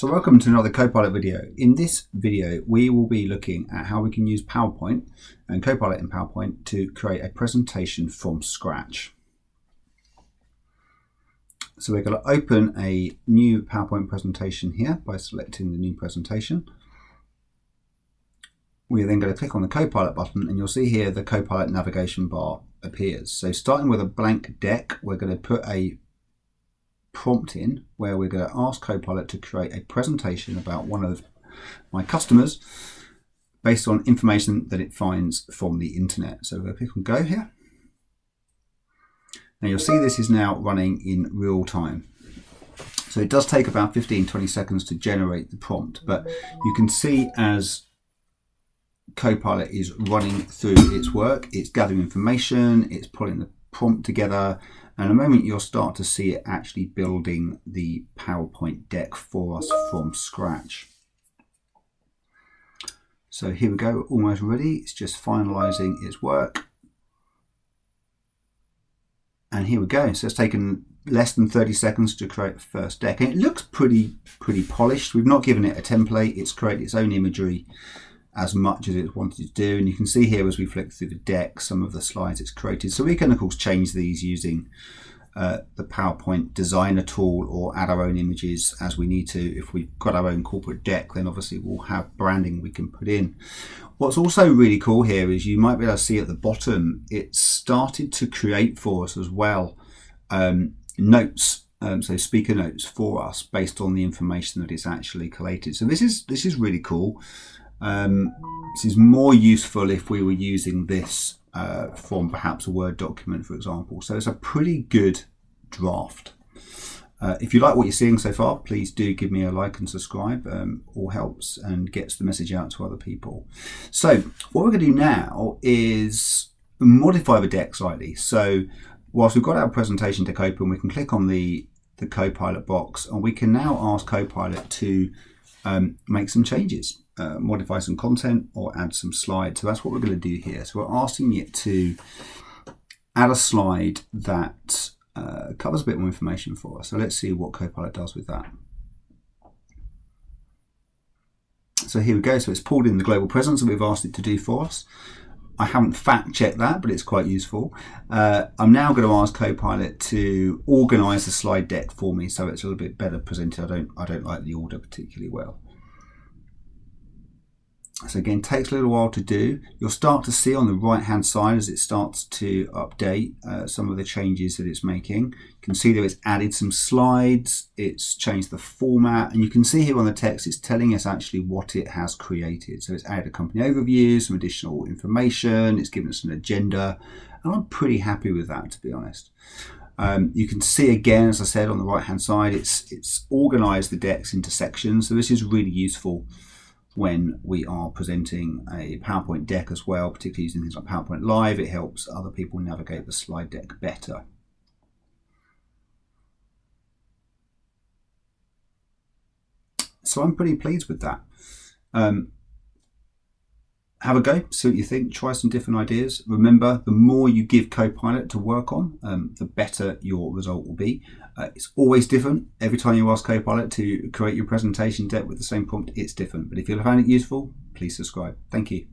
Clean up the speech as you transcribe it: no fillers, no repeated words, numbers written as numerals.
So welcome to another Copilot video. In this video, we will be looking at how we can use PowerPoint and Copilot in PowerPoint to create a presentation from scratch. So we're going to open a new PowerPoint presentation here by selecting the new presentation. We are then going to click on the Copilot button and you'll see here the Copilot navigation bar appears. So starting with a blank deck, we're going to put a prompt in where we're going to ask Copilot to create a presentation about one of my customers based on information that it finds from the internet. So we're going to click on go here. Now you'll see this is now running in real time. So it does take about 15-20 seconds to generate the prompt, but you can see as Copilot is running through its work, it's gathering information, it's pulling the prompt together, and in a moment you'll start to see it actually building the PowerPoint deck for us from scratch. So here we go, almost ready. It's just finalizing its work. And here we go. So it's taken less than 30 seconds to create the first deck. And it looks pretty polished. We've not given it a template. It's created its own imagery as much as it wanted to do, and you can see here as we flick through the deck some of the slides it's created. So we can of course change these using the PowerPoint designer tool or add our own images as we need to. If we've got our own corporate deck, then obviously we'll have branding we can put in. What's also really cool here is you might be able to see at the bottom it's started to create for us as well notes, so speaker notes for us based on the information that it's actually collated. So this is really cool. This is more useful if we were using this from perhaps a Word document, for example. So it's a pretty good draft. If you like what you're seeing so far, please do give me a like and subscribe. All helps and gets the message out to other people. So what we're going to do now is modify the deck slightly. So whilst we've got our presentation deck open, we can click on the Copilot box and we can now ask Copilot to make some changes. Modify some content or add some slides. So that's what we're going to do here. So we're asking it to add a slide that covers a bit more information for us. So let's see what Copilot does with that. So here we go. So it's pulled in the global presence that we've asked it to do for us. I haven't fact checked that, but it's quite useful. I'm now going to ask Copilot to organize the slide deck for me so it's a little bit better presented. I don't like the order particularly well. So again, takes a little while to do. You'll start to see on the right hand side as it starts to update some of the changes that it's making. You can see that it's added some slides, it's changed the format, and you can see here on the text it's telling us actually what it has created. So it's added a company overview, some additional information, it's given us an agenda, and I'm pretty happy with that, to be honest. You can see again, as I said, on the right hand side, it's organized the decks into sections. So this is really useful when we are presenting a PowerPoint deck as well, particularly using things like PowerPoint Live. It helps other people navigate the slide deck better. So I'm pretty pleased with that. Have a go, see what you think, try some different ideas. Remember, the more you give Copilot to work on, the better your result will be. It's always different. Every time you ask Copilot to create your presentation deck with the same prompt, it's different. But if you found it useful, please subscribe. Thank you.